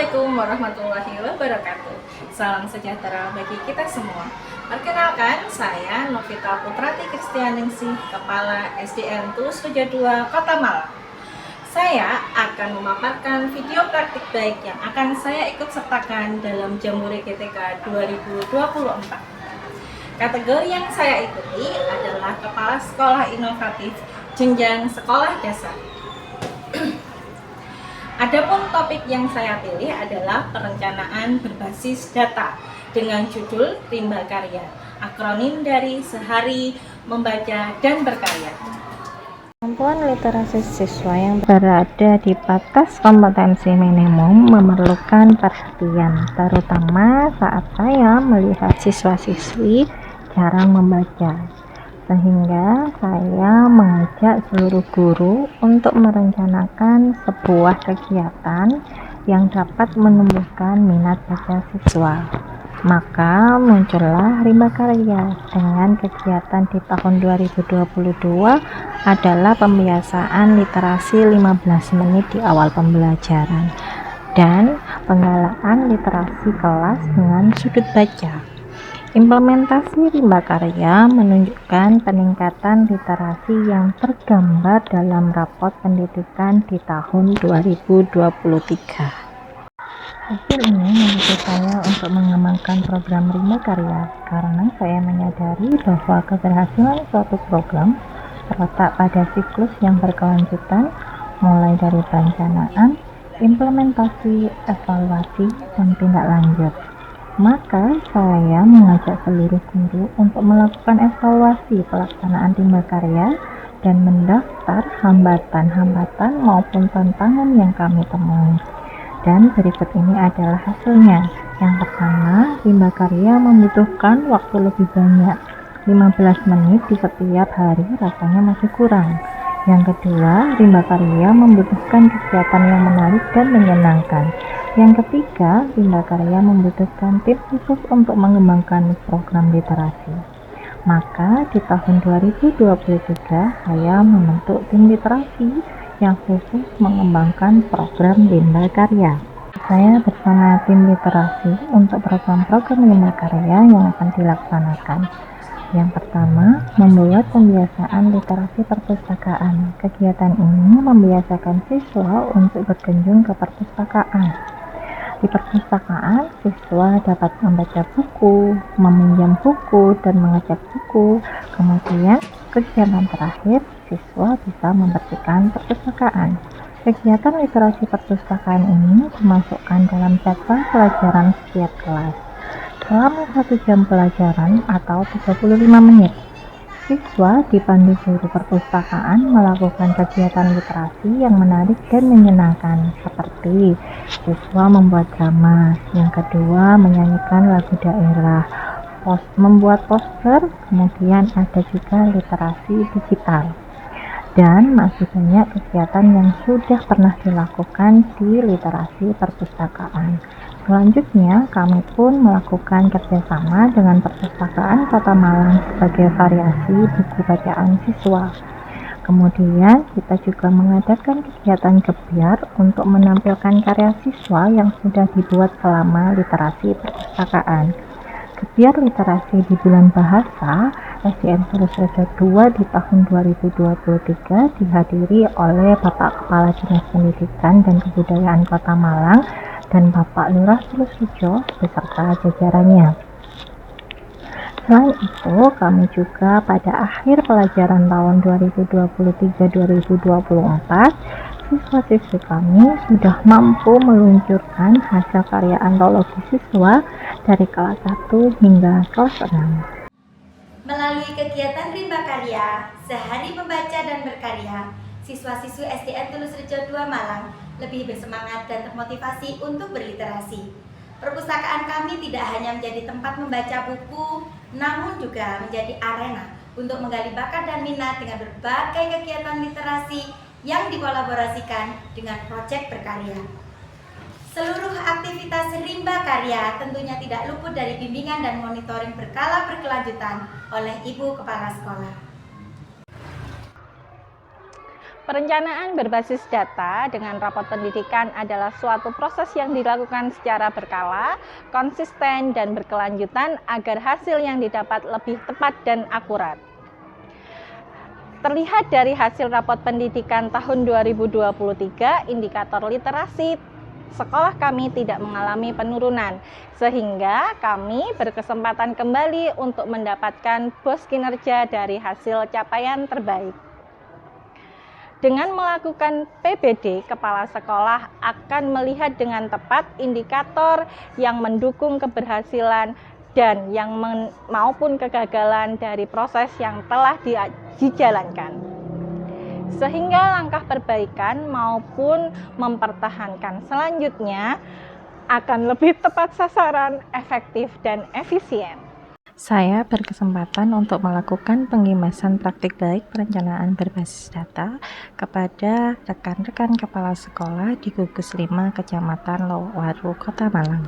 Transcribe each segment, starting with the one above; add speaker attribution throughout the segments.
Speaker 1: Assalamualaikum warahmatullahi wabarakatuh. Salam sejahtera bagi kita semua. Perkenalkan, saya Novita Putrati Kristianingsih, Kepala SDN Tulus Rejo 2, Kota Malang. Saya akan memaparkan video praktik baik yang akan saya ikut sertakan dalam Jambore GTK 2024. Kategori yang saya ikuti adalah Kepala Sekolah Inovatif Jenjang Sekolah Dasar. Adapun topik yang saya pilih adalah perencanaan berbasis data dengan judul Rimba Karya, akronim dari Sehari Membaca dan Berkarya.
Speaker 2: Kemampuan literasi siswa yang berada di batas kompetensi minimum memerlukan perhatian, terutama saat saya melihat siswa-siswi jarang membaca. Sehingga saya mengajak seluruh guru untuk merencanakan sebuah kegiatan yang dapat menumbuhkan minat baca siswa. Maka muncullah Rimba Karya dengan kegiatan di tahun 2022 adalah pembiasaan literasi 15 menit di awal pembelajaran dan penggalaan literasi kelas dengan sudut baca. Implementasi Rimba Karya menunjukkan peningkatan literasi yang tergambar dalam rapot pendidikan di tahun 2023. Hasil ini mendukung saya untuk mengembangkan program Rimba Karya karena saya menyadari bahwa keberhasilan suatu program terletak pada siklus yang berkelanjutan, mulai dari perencanaan, implementasi, evaluasi, dan tindak lanjut. Maka saya mengajak seluruh guru untuk melakukan evaluasi pelaksanaan Rimba Karya dan mendaftar hambatan-hambatan maupun tantangan yang kami temui. Dan berikut ini adalah hasilnya. Yang pertama, Rimba Karya membutuhkan waktu lebih banyak, 15 menit di setiap hari rasanya masih kurang. Yang kedua, Rimba Karya membutuhkan kegiatan yang menarik dan menyenangkan. Yang ketiga, Rimba Karya membutuhkan tim khusus untuk mengembangkan program literasi. Maka di tahun 2023 saya membentuk tim literasi yang khusus mengembangkan program Rimba Karya. Saya bersama tim literasi untuk program-program Rimba Karya yang akan dilaksanakan. Yang pertama, membuat pembiasaan literasi perpustakaan. Kegiatan ini membiasakan siswa untuk berkunjung ke perpustakaan. Di perpustakaan, siswa dapat membaca buku, meminjam buku, dan mengecek buku. Kemudian, kegiatan terakhir, siswa bisa membersihkan perpustakaan. Kegiatan literasi perpustakaan ini dimasukkan dalam jadwal pelajaran setiap kelas. Selama 1 jam pelajaran atau 35 menit, siswa dipandu guru perpustakaan melakukan kegiatan literasi yang menarik dan menyenangkan, seperti siswa membuat drama, yang kedua menyanyikan lagu daerah, membuat poster, kemudian ada juga literasi digital. Dan masih banyak kegiatan yang sudah pernah dilakukan di literasi perpustakaan. Selanjutnya, kami pun melakukan kerjasama dengan Perpustakaan Kota Malang sebagai variasi buku bacaan siswa. Kemudian, kita juga mengadakan kegiatan gebyar untuk menampilkan karya siswa yang sudah dibuat selama literasi perpustakaan. Gebyar literasi di bulan bahasa SDN Tulus Rejo 2 di tahun 2023 dihadiri oleh Bapak Kepala Dinas Pendidikan dan Kebudayaan Kota Malang dan Bapak Lurah Tulus Rejo beserta jajarannya. Selain itu, kami juga pada akhir pelajaran tahun 2023-2024, siswa-siswi kami sudah mampu meluncurkan hasil karya antologi siswa dari kelas 1 hingga kelas 6.
Speaker 3: Melalui kegiatan Rimba Karya, Sehari Membaca dan Berkarya, siswa-siswi SDN Tulus Rejo 2 Malang lebih bersemangat dan termotivasi untuk berliterasi. Perpustakaan kami tidak hanya menjadi tempat membaca buku, namun juga menjadi arena untuk menggali bakat dan minat dengan berbagai kegiatan literasi yang dikolaborasikan dengan proyek berkarya. Seluruh aktivitas Rimba Karya tentunya tidak luput dari bimbingan dan monitoring berkala berkelanjutan oleh Ibu Kepala Sekolah.
Speaker 1: Perencanaan berbasis data dengan rapot pendidikan adalah suatu proses yang dilakukan secara berkala, konsisten, dan berkelanjutan agar hasil yang didapat lebih tepat dan akurat. Terlihat dari hasil rapot pendidikan tahun 2023, indikator literasi sekolah kami tidak mengalami penurunan, sehingga kami berkesempatan kembali untuk mendapatkan BOS kinerja dari hasil capaian terbaik. Dengan melakukan PBD, kepala sekolah akan melihat dengan tepat indikator yang mendukung keberhasilan dan yang maupun kegagalan dari proses yang telah dijalankan. Sehingga langkah perbaikan maupun mempertahankan selanjutnya akan lebih tepat sasaran, efektif, dan efisien.
Speaker 2: Saya berkesempatan untuk melakukan pengimasan praktik baik perencanaan berbasis data kepada rekan-rekan kepala sekolah di Gugus 5 Kecamatan Lowaru, Kota Malang.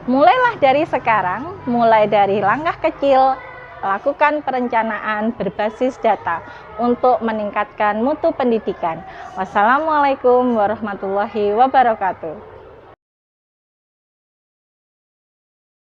Speaker 1: Mulailah dari sekarang, mulai dari langkah kecil, lakukan perencanaan berbasis data untuk meningkatkan mutu pendidikan. Wassalamualaikum warahmatullahi wabarakatuh.